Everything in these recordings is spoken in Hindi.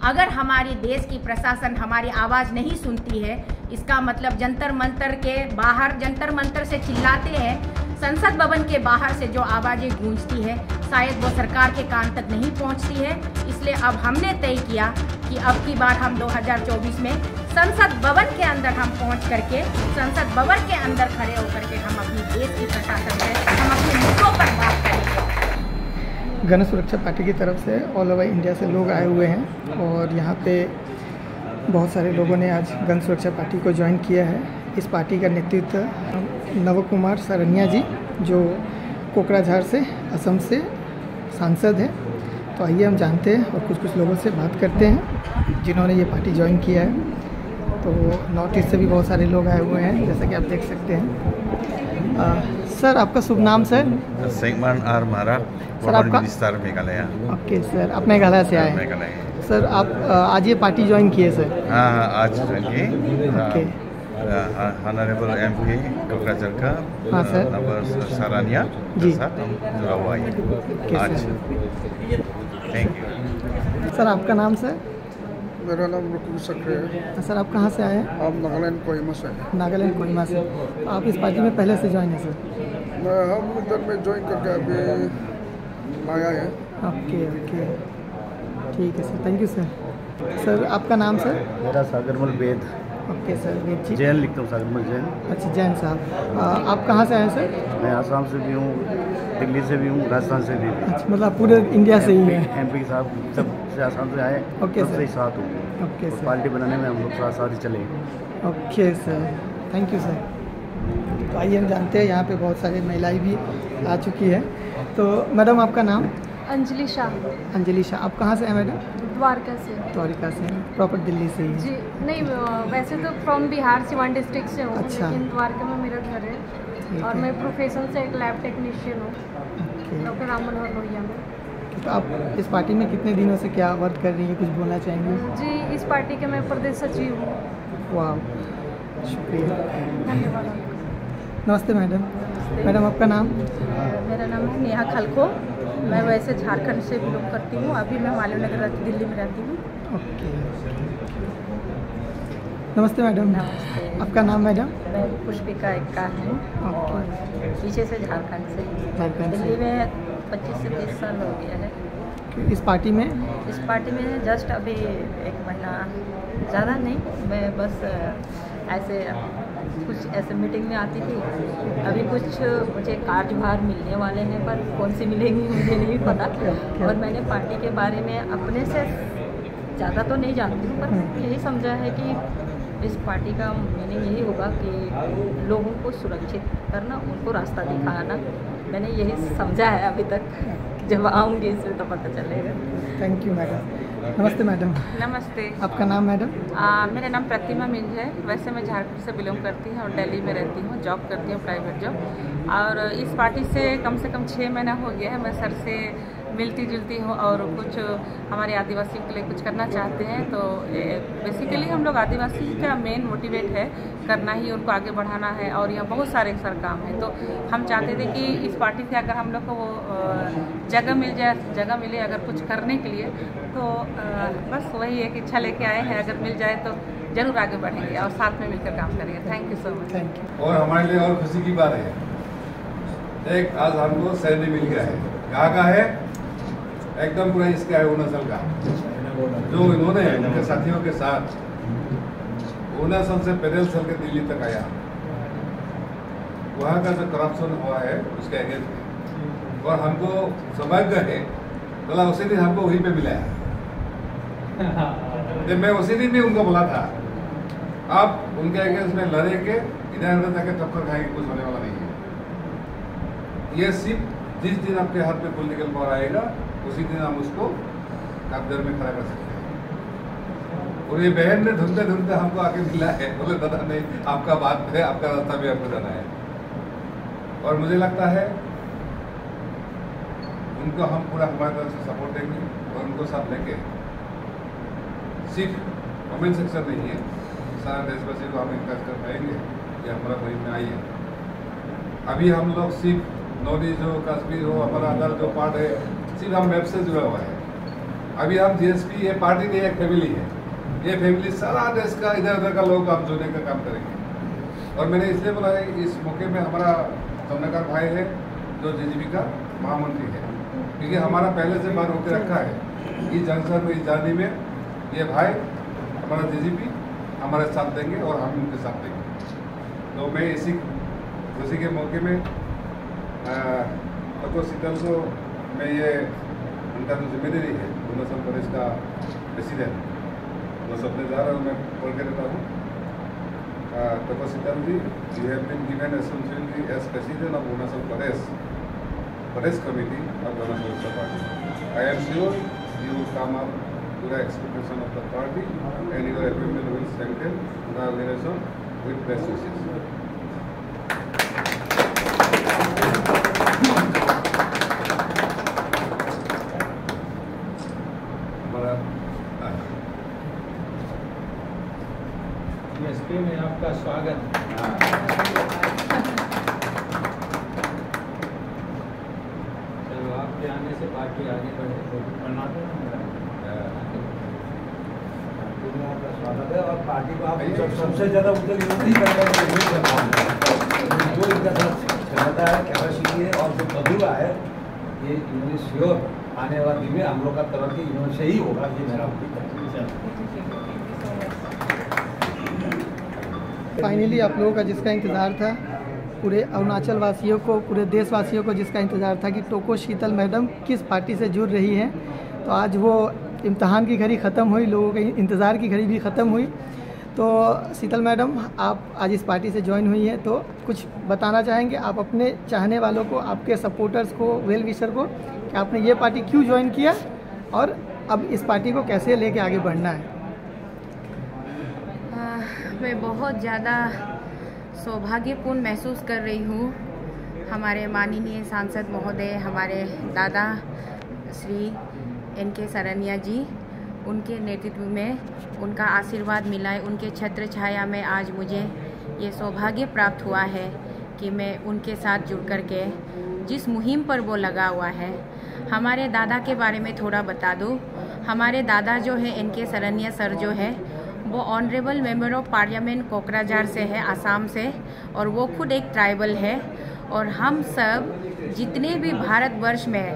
अगर हमारे देश की प्रशासन हमारी आवाज़ नहीं सुनती है, इसका मतलब जंतर मंतर के बाहर जंतर मंतर से चिल्लाते हैं, संसद भवन के बाहर से जो आवाज़ें गूंजती है शायद वो सरकार के कान तक नहीं पहुंचती है। इसलिए अब हमने तय किया कि अब की बार हम 2024 में संसद भवन के अंदर हम पहुंच करके संसद भवन के अंदर खड़े होकर के हम अपनी देश की प्रशासन से हम अपने मुद्दों पर बात करेंगे। गण सुरक्षा पार्टी की तरफ से ऑल ओवर इंडिया से लोग आए हुए हैं और यहाँ पे बहुत सारे लोगों ने आज गण सुरक्षा पार्टी को ज्वाइन किया है। इस पार्टी का नेतृत्व नव कुमार सरनिया जी, जो कोकराझार से असम से सांसद हैं। तो आइए हम जानते हैं और कुछ लोगों से बात करते हैं जिन्होंने ये पार्टी ज्वाइन किया है। तो नॉर्थ ईस्ट से भी बहुत सारे लोग आए हुए हैं, जैसा कि आप देख सकते हैं। सर, आपका शुभ नाम सर? सेंगमान आर मारा, सर आपका? मिनिस्टर मेघालय। ओके सर, आप मेघालय से आए हैं। सर आप आज ये पार्टी ज्वाइन किए सर? हाँ, आज ज्वाइन की। ओके। ऑनरेबल एमपी कोकराझार का हाँ सर, नव सरानिया जी के साथ हम जुड़ा हुआ है आज। Thank you. सर आपका नाम सर? मेरा नाम रुकुम सक्रे है। सर आप कहाँ से आए हैं? आप नागालैंड कोहिमा से हैं। नागालैंड कोहिमा से। आप इस पार्टी में पहले से ज्वाइन है सर? हम इधर में ज्वाइन करके अभी आया है। ओके ओके, ठीक है sir, thank you sir. Sir आपका नाम सर? मेरा सागरमल वेद। ओके सर, वेद जी। जैन लिखता हूँ, सागरमल जैन। अच्छा, जैन साहब। आप कहाँ से आए सर? मैं आसाम से भी हूँ, दिल्ली से भी हूँ, राजस्थान से भी हूँ। अच्छा, मतलब पूरे इंडिया से ही है? एमपी के साथ सब से आसाम से आए। ओके सर, सबसे साथ हूँ। ओके सर, पार्टी बनाने में हम लोग साथ साथ ही चले। Okay sir, thank you sir. तो आइए हम जानते हैं, यहाँ पे बहुत सारी महिलाएं भी आ चुकी है। तो मैडम आपका नाम? अंजलि शाह। अंजलि शाह। आप कहाँ से हैं मैडम? द्वारका से। द्वारका से, प्रॉपर दिल्ली से ही? जी नहीं, वैसे तो फ्रॉम बिहार सिवान डिस्ट्रिक्ट से हूँ। अच्छा। लेकिन द्वारका में मेरा घर है और मैं प्रोफेशन से एक लैब टेक्नीशियन हूँ डॉक्टर राम मनोहर लोहिया में। तो आप इस पार्टी में कितने दिनों से क्या वर्क कर रही हैं, कुछ बोलना चाहेंगे? जी, इस पार्टी के मैं प्रदेश सचिव हूँ। वाह, शुक्रिया, धन्यवाद। नमस्ते मैडम। मैडम आपका नाम? मेरा नाम है नेहा खलको। मैं वैसे झारखंड से बिलोंग करती हूँ, अभी मैं मालवीय नगर दिल्ली में रहती हूँ। ओके, नमस्ते मैडम। नमस्ते। आपका नाम मैडम? मैं पुष्पिका एक्का हूँ और पीछे से झारखंड से। झारखंड दिल्ली से। में 25 से 30 साल हो गया है। इस पार्टी में? इस पार्टी में जस्ट अभी 1 महीना, ज़्यादा नहीं, मैं बस ऐसे कुछ ऐसे मीटिंग में आती थी। अभी कुछ मुझे कार्यभार मिलने वाले हैं, पर कौन सी मिलेंगी मुझे नहीं पता। और मैंने पार्टी के बारे में अपने से ज़्यादा तो नहीं जानती हूँ, पर यही समझा है कि इस पार्टी का मीनिंग यही होगा कि लोगों को सुरक्षित करना, उनको रास्ता दिखाना। मैंने यही समझा है अभी तक, जब आऊँगी इसमें तो पता चलेगा। Thank you madam. नमस्ते मैडम। नमस्ते। आपका नाम मैडम? मेरा नाम प्रतिमा मिंज है। वैसे मैं झारखंड से बिलोंग करती हूँ और दिल्ली में रहती हूँ, जॉब करती हूँ, प्राइवेट जॉब। और इस पार्टी से कम 6 महीना हो गया है। मैं सर से मिलती जुलती हूँ और कुछ हमारे आदिवासियों के लिए कुछ करना चाहते हैं। तो बेसिकली हम लोग आदिवासी का मेन मोटिवेट है करना ही, उनको आगे बढ़ाना है। और यहाँ बहुत सारे सर काम हैं, तो हम चाहते थे कि इस पार्टी से अगर हम लोग को वो जगह मिल जाए, जगह मिले अगर कुछ करने के लिए, तो बस वही एक इच्छा लेके आए हैं। अगर मिल जाए तो जरूर आगे बढ़ेंगे और साथ में मिलकर काम करेंगे। Thank you so much. Thank you. और हमारे लिए और खुशी की बात है, एक आज हमको सैलरी मिल गया है। कहाँ का है? एकदम पूरा इसका है, अरुणाचल का, जो इन्होंने उनके साथियों के साथ अरुणाचल से पैदल चल के दिल्ली तक आया। वहाँ का जो करप्शन हुआ है उसके अगेंस्ट में, और हमको सौभाग्य है बोला उसी दिन हमको वहीं पे मिला है। जब मैं उसी दिन भी उनको बोला था, आप उनके अगेंस्ट में लड़े के इधर उधर जाके टक्कर खाएंगे, कुछ होने वाला नहीं है। ये सिर्फ जिस दिन आपके हाथ में पॉलिटिकल पावर आएगा उसी दिन हम उसको कब्जे में खड़ा कर सकते हैं। और ये बहन ने ढूंढते ढूंढते हमको आके मिला है, बोले दादा नहीं, आपका बात है, आपका रास्ता भी आपको जाना है। और मुझे लगता है उनको हम पूरा हमारी तरफ से सपोर्ट देंगे और उनको साथ लेके सिर्फ कमेंट सेक्शन नहीं है, सारा देशवासी को हम इंकरेज कर पाएंगे कि हमारा मुहिम में आई है। अभी हम लोग सिर्फ नॉर्थ ईस्ट हो, कश्मीर हो, हमारा अदर जो पार्ट है, सिर्फ हम वेब से जुड़ा हुआ है। अभी हम जीएसपी ये पार्टी नहीं, एक फैमिली है। ये फैमिली सारा देश का इधर उधर का लोग हम जोड़ने का काम करेंगे। और मैंने इसलिए बोला है इस मौके में हमारा चंद्रकार भाई है जो जेजीपी का महामंत्री है, क्योंकि हमारा पहले से बात होकर रखा है इस जंक्शन में, इस जाने में ये भाई हमारा जेजीपी हमारे साथ देंगे और हम उनके साथ देंगे। तो मैं इसी खुशी के मौके में तो शीतल को मैं ये उनका जो जिम्मेदारी है अरुणाचल प्रदेश का प्रेसिडेंट वो सबने जा रहा हूँ, मैं बोल के देता हूँ। तो Sheetal ji, you have been given responsibility as president of Arunachal Pradesh committee of Gana Surakshya Party. I am sure you will come up to the expectation of the party and your appointment will strengthen the relation with best wishes. SP में आपका स्वागत। आपके आने से पार्टी आगे बढ़े तो बनाते आपका स्वागत है। और पार्टी को आप सबसे ज़्यादा उधर नहीं जो इनका क्षमता है, कैपेसिटी है और जो प्रतिभा है, ये इन्होंने श्योर आने वाले दिन में हम लोग का तरक्की इन्होंने से ही होगा, ये मेरा फाइनली आप लोगों का जिसका इंतज़ार था, पूरे अरुणाचल वासियों को, पूरे देशवासियों को जिसका इंतज़ार था कि टोको शीतल मैडम किस पार्टी से जुड़ रही हैं, तो आज वो इम्तहान की घड़ी ख़त्म हुई, लोगों के इंतज़ार की घड़ी भी ख़त्म हुई। तो शीतल मैडम, आप आज इस पार्टी से ज्वाइन हुई हैं, तो कुछ बताना चाहेंगे आप अपने चाहने वालों को, आपके सपोर्टर्स को, वेल विशर को, कि आपने ये पार्टी क्यों ज्वाइन किया और अब इस पार्टी को कैसे लेके आगे बढ़ना है? मैं बहुत ज़्यादा सौभाग्यपूर्ण महसूस कर रही हूँ। हमारे माननीय सांसद महोदय, हमारे दादा श्री एनके सरनिया जी, उनके नेतृत्व में उनका आशीर्वाद मिला है, उनके छत्र छाया में आज मुझे ये सौभाग्य प्राप्त हुआ है कि मैं उनके साथ जुड़ कर के जिस मुहिम पर वो लगा हुआ है। हमारे दादा के बारे में थोड़ा बता दूँ। हमारे दादा जो है एनके सरनिया सर जो है, वो honourable member of parliament Kokrajhar से है, आसाम से, और वो खुद एक ट्राइबल है। और हम सब जितने भी भारतवर्ष में,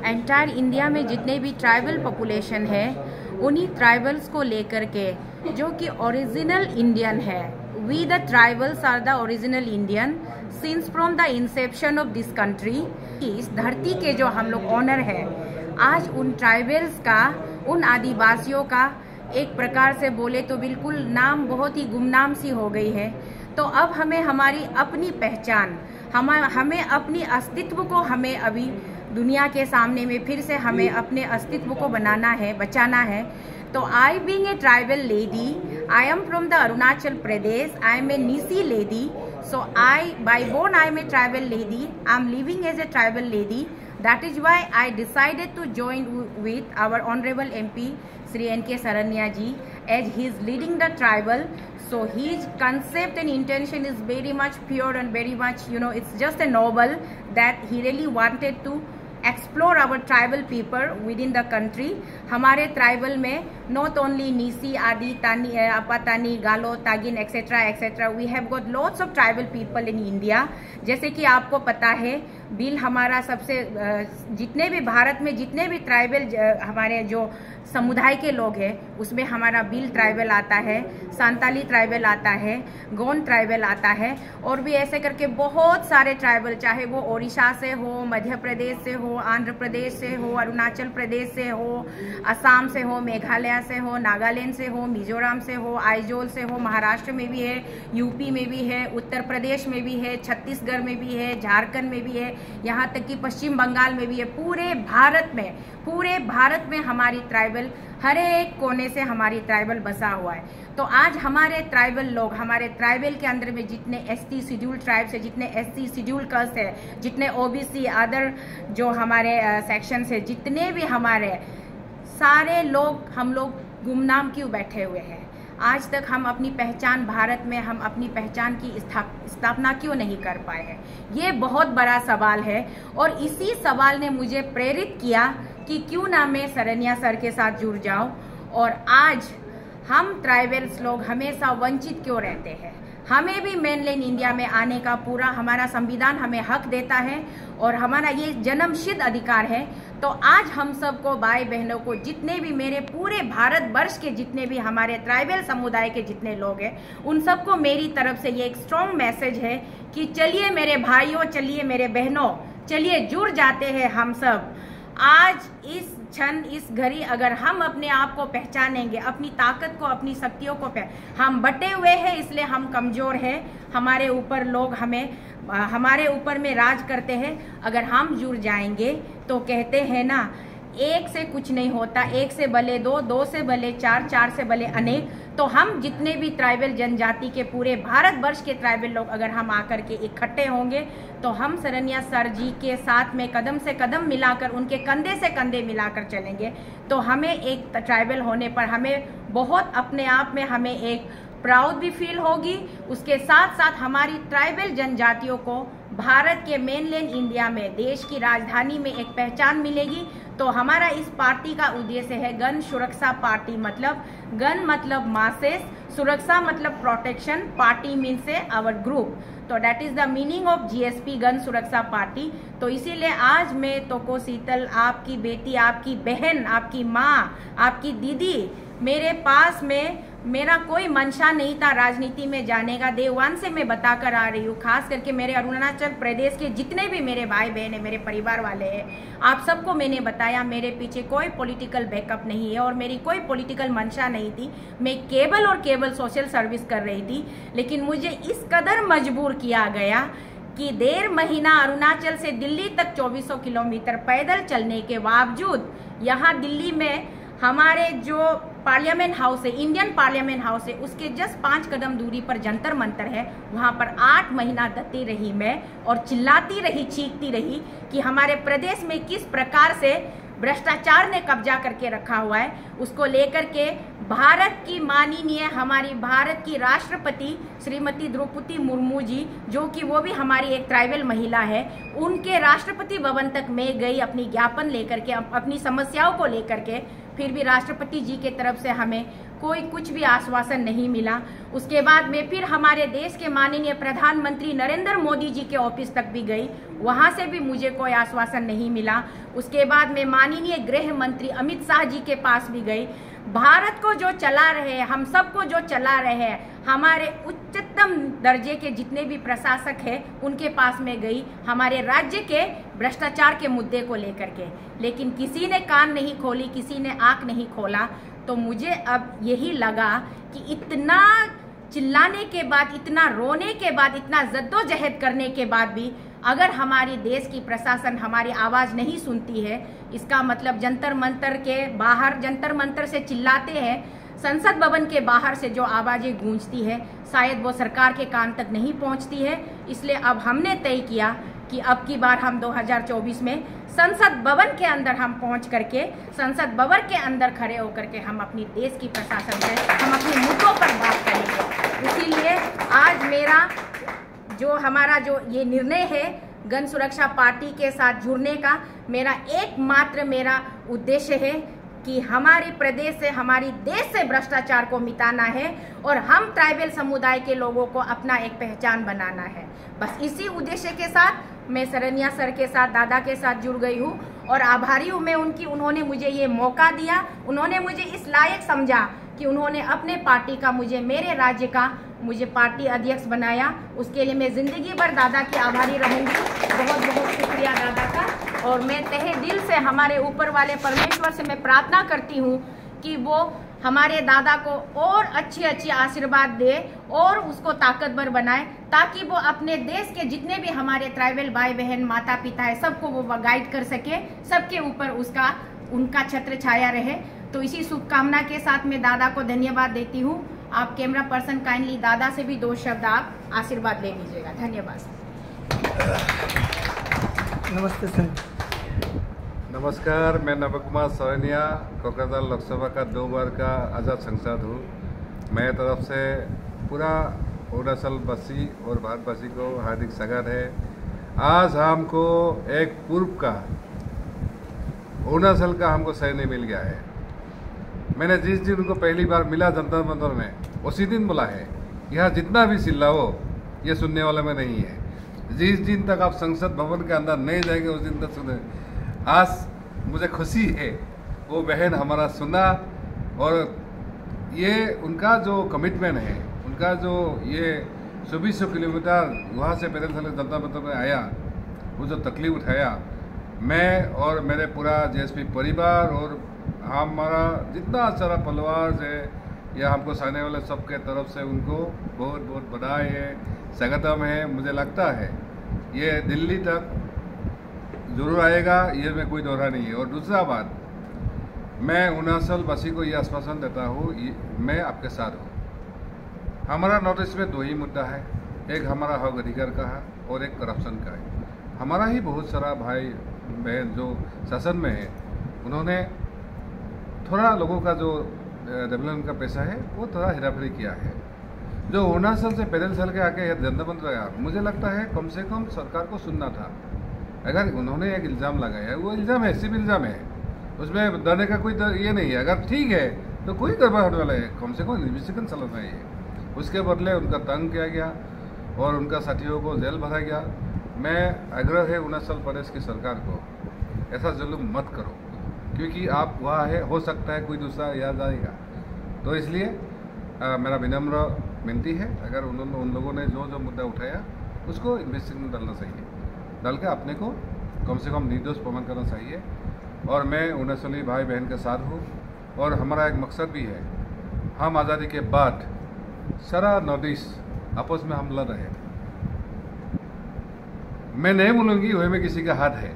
एंटायर इंडिया में जितने भी ट्राइबल पॉपुलेशन है, उन्हीं ट्राइबल्स को लेकर के जो कि ओरिजिनल इंडियन है, we the tribals are the original Indian since from the inception of this country. इस धरती के जो हम लोग ऑनर है, आज उन ट्राइबल्स का, उन आदिवासियों का एक प्रकार से बोले तो बिल्कुल नाम बहुत ही गुमनाम सी हो गई है। तो अब हमें हमारी अपनी पहचान, हमें अपनी अस्तित्व को, हमें अभी दुनिया के सामने में फिर से हमें अपने अस्तित्व को बनाना है, बचाना है। तो I being a tribal lady, I am from the Arunachal Pradesh, I am a Nyishi lady, so I by born I am a tribal lady, I am living as a tribal lady. That is why I decided to join with our honorable MP Sri N.K. Saranya ji, as he is leading the tribal. So his concept and intention is very much pure and very much, it's just a noble that he really wanted to explore our tribal people within the country. हमारे ट्राइबल में not only नीसी, आदि, तानी, अपातानी, गालो, Tagin, etc. We have got lots of tribal people in India. जैसे कि आपको पता है, बिल हमारा सबसे जितने भी भारत में जितने भी ट्राइबल हमारे जो समुदाय के लोग हैं, उसमें हमारा बिल ट्राइबल आता है, सांताली ट्राइबल आता है, गोंड ट्राइबल आता है, और भी ऐसे करके बहुत सारे ट्राइबल, चाहे वो ओडिशा से हो, मध्य प्रदेश से हो, आंध्र प्रदेश से हो, अरुणाचल प्रदेश से हो, असम से हो, मेघालय से हो, नागालैंड से हो, मिजोरम से हो, आइजोल से हो, महाराष्ट्र में भी है, यूपी में भी है, उत्तर प्रदेश में भी है, छत्तीसगढ़ में भी है, झारखंड में भी है, यहाँ तक कि पश्चिम बंगाल में भी है। पूरे भारत में हमारी ट्राइबल, हर एक कोने से हमारी ट्राइबल बसा हुआ है। तो आज हमारे ट्राइबल लोग, हमारे ट्राइबल के अंदर में जितने एसटी शेड्यूल ट्राइब्स है, जितने एससी शेड्यूल कास्ट है, जितने ओबीसी अदर जो हमारे सेक्शन है, जितने भी हमारे सारे लोग, हम लोग गुमनाम क्यों बैठे हुए हैं? आज तक हम अपनी पहचान, भारत में हम अपनी पहचान की स्थापना क्यों नहीं कर पाए हैं? ये बहुत बड़ा सवाल है, और इसी सवाल ने मुझे प्रेरित किया कि क्यों ना मैं सरनिया सर के साथ जुड़ जाऊं। और आज हम ट्राइबल्स लोग हमेशा वंचित क्यों रहते हैं, हमें भी मेनलैंड इंडिया में आने का पूरा हमारा संविधान हमें हक देता है और हमारा ये जन्मसिद्ध अधिकार है। तो आज हम सबको भाई बहनों को, जितने भी मेरे पूरे भारत वर्ष के जितने भी हमारे ट्राइबल समुदाय के जितने लोग हैं, उन सबको मेरी तरफ से ये एक स्ट्रॉन्ग मैसेज है कि चलिए मेरे भाइयों, चलिए मेरे बहनों, चलिए जुड़ जाते हैं हम सब। आज इस क्षण, इस घड़ी अगर हम अपने आप को पहचानेंगे, अपनी ताकत को, अपनी शक्तियों को हम बटे हुए हैं इसलिए हम कमजोर हैं, हमारे ऊपर लोग हमारे ऊपर में राज करते हैं। अगर हम जुड़ जाएंगे तो कहते हैं ना, एक से कुछ नहीं होता, एक से भले दो, दो से भले चार, चार से भले अनेक। तो हम जितने भी ट्राइबल जनजाति के पूरे भारतवर्ष के ट्राइबल लोग अगर हम आकर के इकट्ठे होंगे तो हम सरनिया सर जी के साथ में कदम से कदम मिलाकर, उनके कंधे से कंधे मिलाकर चलेंगे तो हमें एक ट्राइबल होने पर हमें बहुत अपने आप में हमें एक प्राउड भी फील होगी। उसके साथ साथ हमारी ट्राइबल जनजातियों को भारत के मेनलैंड इंडिया में, देश की राजधानी में एक पहचान मिलेगी। तो हमारा इस पार्टी का उद्देश्य है गण सुरक्षा पार्टी, मतलब गण मतलब मासेस, सुरक्षा मतलब प्रोटेक्शन, पार्टी मीन से आवर ग्रुप। तो that is the meaning of GSP, गण सुरक्षा पार्टी। तो इसीलिए आज मैं तोको शीतल, आपकी बेटी, आपकी बहन, आपकी माँ, आपकी दीदी, मेरे पास में मेरा कोई मंशा नहीं था राजनीति में जाने का। डे वन से मैं बताकर आ रही हूँ, खास करके मेरे अरुणाचल प्रदेश के जितने भी मेरे भाई बहन हैं, मेरे परिवार वाले हैं, आप सबको मैंने बताया मेरे पीछे कोई पॉलिटिकल बैकअप नहीं है और मेरी कोई पॉलिटिकल मंशा नहीं थी। मैं केवल और केवल सोशल सर्विस कर रही थी। लेकिन मुझे इस कदर मजबूर किया गया कि 1.5 महीना अरुणाचल से दिल्ली तक 2400 किलोमीटर पैदल चलने के बावजूद, यहाँ दिल्ली में हमारे जो पार्लियामेंट हाउस है, इंडियन पार्लियामेंट हाउस है, उसके जस्ट 5 कदम दूरी पर जंतर मंतर है। वहाँ पर 8 महीना डटी रही मैं और चिल्लाती रही, चीखती रही कि हमारे प्रदेश में किस प्रकार से भ्रष्टाचार ने कब्जा करके रखा हुआ है। उसको लेकर के भारत की माननीय, हमारी भारत की राष्ट्रपति श्रीमती द्रौपदी मुर्मू जी, जो कि वो भी हमारी एक ट्राइबल महिला है, उनके राष्ट्रपति भवन तक मैं गई अपनी ज्ञापन लेकर के, अपनी समस्याओं को लेकर के। फिर भी राष्ट्रपति जी के तरफ से हमें कोई कुछ भी आश्वासन नहीं मिला। उसके बाद मैं फिर हमारे देश के माननीय प्रधानमंत्री नरेंद्र मोदी जी के ऑफिस तक भी गई, वहां से भी मुझे कोई आश्वासन नहीं मिला। उसके बाद मैं माननीय गृह मंत्री अमित शाह जी के पास भी गई। भारत को जो चला रहे हैं, हम सबको जो चला रहे हैं, हमारे उच्चतम दर्जे के जितने भी प्रशासक हैं उनके पास में गई, हमारे राज्य के भ्रष्टाचार के मुद्दे को लेकर के। लेकिन किसी ने कान नहीं खोली, किसी ने आंख नहीं खोला। तो मुझे अब यही लगा कि इतना चिल्लाने के बाद, इतना रोने के बाद, इतना जद्दोजहद करने के बाद भी अगर हमारी देश की प्रशासन हमारी आवाज़ नहीं सुनती है, इसका मतलब जंतर मंतर के बाहर, जंतर मंतर से चिल्लाते हैं, संसद भवन के बाहर से जो आवाज़ें गूंजती है, शायद वो सरकार के कान तक नहीं पहुंचती है। इसलिए अब हमने तय किया कि अब की बार हम 2024 में संसद भवन के अंदर हम पहुंच करके, संसद भवन के अंदर खड़े होकर के हम अपनी देश की प्रशासन से हम अपने मुद्दों पर बात करेंगे। इसीलिए आज मेरा जो हमारा जो ये निर्णय है गण सुरक्षा पार्टी के साथ जुड़ने का, मेरा एकमात्र मेरा उद्देश्य है कि हमारे प्रदेश से, हमारी देश से भ्रष्टाचार को मिटाना है और हम ट्राइबल समुदाय के लोगों को अपना एक पहचान बनाना है। बस इसी उद्देश्य के साथ मैं सरनिया सर के साथ, दादा के साथ जुड़ गई हूँ और आभारी हूँ मैं उनकी। उन्होंने मुझे ये मौका दिया, उन्होंने मुझे इस लायक समझा कि उन्होंने अपने पार्टी का, मुझे मेरे राज्य का मुझे पार्टी अध्यक्ष बनाया। उसके लिए मैं ज़िंदगी भर दादा की आभारी रहूँगी। बहुत बहुत शुक्रिया दादा का। और मैं तहे दिल से हमारे ऊपर वाले परमेश्वर से मैं प्रार्थना करती हूँ कि वो हमारे दादा को और अच्छी अच्छी आशीर्वाद दे और उसको ताकतवर बनाए, ताकि वो अपने देश के जितने भी हमारे ट्राइबल भाई बहन, माता पिता है, सबको वो गाइड कर सके, सबके ऊपर उनका छत्र छाया रहे। तो इसी शुभकामना के साथ मैं दादा को धन्यवाद देती हूँ। आप कैमरा पर्सन काइंडली दादा से भी 2 शब्द आप आशीर्वाद ले लीजिएगा। धन्यवाद। नमस्ते सर। नमस्कार, मैं नव कुमार सरनिया, कोकराझार लोकसभा का 2 बार का आज़ाद सांसद हूँ। मेरे तरफ से पूरा अरुणाचल वासी और भारतवासी को हार्दिक स्वागत है। आज हमको एक पूर्व का अरुणाचल का हमको सहने मिल गया है। मैंने जिस दिन उनको पहली बार मिला जंतर मंतर में उसी दिन बोला है, यहाँ जितना भी चिल्लाओ ये सुनने वाले में नहीं है। जिस दिन तक आप संसद भवन के अंदर नहीं जाएंगे उस दिन तक सुने। आज मुझे खुशी है वो बहन हमारा सुना, और ये उनका जो कमिटमेंट है, उनका जो ये 2400 किलोमीटर वहाँ से पैदल चले जनता मंतर में आया, वो जो तकलीफ उठाया, मैं और मेरे पूरा जेएसपी परिवार और हमारा जितना सारा परिवार है या हमको सामने वाले सबके तरफ से उनको बहुत बहुत बधाई है, स्वागतम है। मुझे लगता है ये दिल्ली तक जरूर आएगा, ये में कोई दोहरा नहीं है। और दूसरा बात, मैं अरुणाचल वासी को ये आश्वासन देता हूँ, मैं आपके साथ हूँ। हमारा नॉर्थ ईस्ट में दो ही मुद्दा है, एक हमारा हक अधिकार का है और एक करप्शन का है। हमारा ही बहुत सारा भाई बहन जो शासन में है, उन्होंने थोड़ा लोगों का जो डेवलपमेंट का पैसा है वो थोड़ा हेराफेरी किया है। जो अरुणाचल से पैदल चल के आके जनता मंत्र आया, मुझे लगता है कम से कम सरकार को सुनना था। अगर उन्होंने एक इल्ज़ाम लगाया, वो इल्ज़ाम है, सिर्फ इल्ज़ाम है, उसमें डरने का कोई ये नहीं है। अगर ठीक है तो कोई गड़बड़ होने वाला है, कम से कम इन्वेस्टिगेशन चलाना है। उसके बदले उनका तंग किया गया और उनका साथियों को जेल भरा गया। मैं आग्रह है अरुणाचल प्रदेश की सरकार को, ऐसा जुल्म मत करो, क्योंकि आप वहाँ है, हो सकता है कोई दूसरा याद आएगा। तो इसलिए मेरा विनम्र विनती है, अगर उन लोगों ने जो मुद्दा उठाया उसको इन्वेस्टिगेशन में डालना चाहिए, डाल के अपने को कम से कम निर्दोष प्रमाण करना चाहिए। और मैं अरुणाचली भाई बहन के साथ हूँ, और हमारा एक मकसद भी है, हम आज़ादी के बाद सारा नॉर्थ ईस्ट आपस में हम लड़ रहे हैं। मैं नहीं बोलूँगी वही में किसी का हाथ है,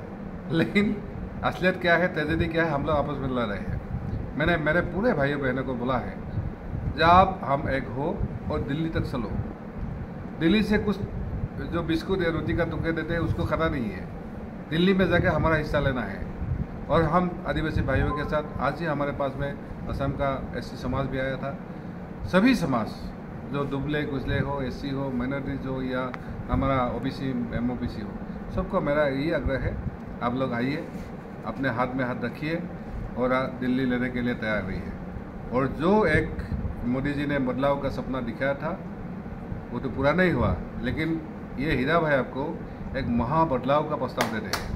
लेकिन असलियत क्या है, ट्रेजेडी क्या है, हम लोग आपस में लड़ रहे हैं। मैंने मेरे पूरे भाइयों बहनों को बोला है, जब हम एक हो और दिल्ली तक चलो। दिल्ली से कुछ जो बिस्कुट या रोटी का टुकड़े देते हैं उसको खाना नहीं है, दिल्ली में जाकर हमारा हिस्सा लेना है। और हम आदिवासी भाइयों के साथ आज ही हमारे पास में असम का एससी समाज भी आया था। सभी समाज जो दुबले कुचले हो, एससी हो, माइनॉरिटीज हो या हमारा ओबीसी एमओबीसी हो, सबको मेरा यही आग्रह है, आप लोग आइए, अपने हाथ में हाथ रखिए और दिल्ली लेने के लिए तैयार रहिए। और जो एक मोदी जी ने बदलाव का सपना दिखाया था वो तो पूरा नहीं हुआ, लेकिन ये हीरा भाई आपको एक महा बदलाव का प्रस्ताव दे रहे हैं।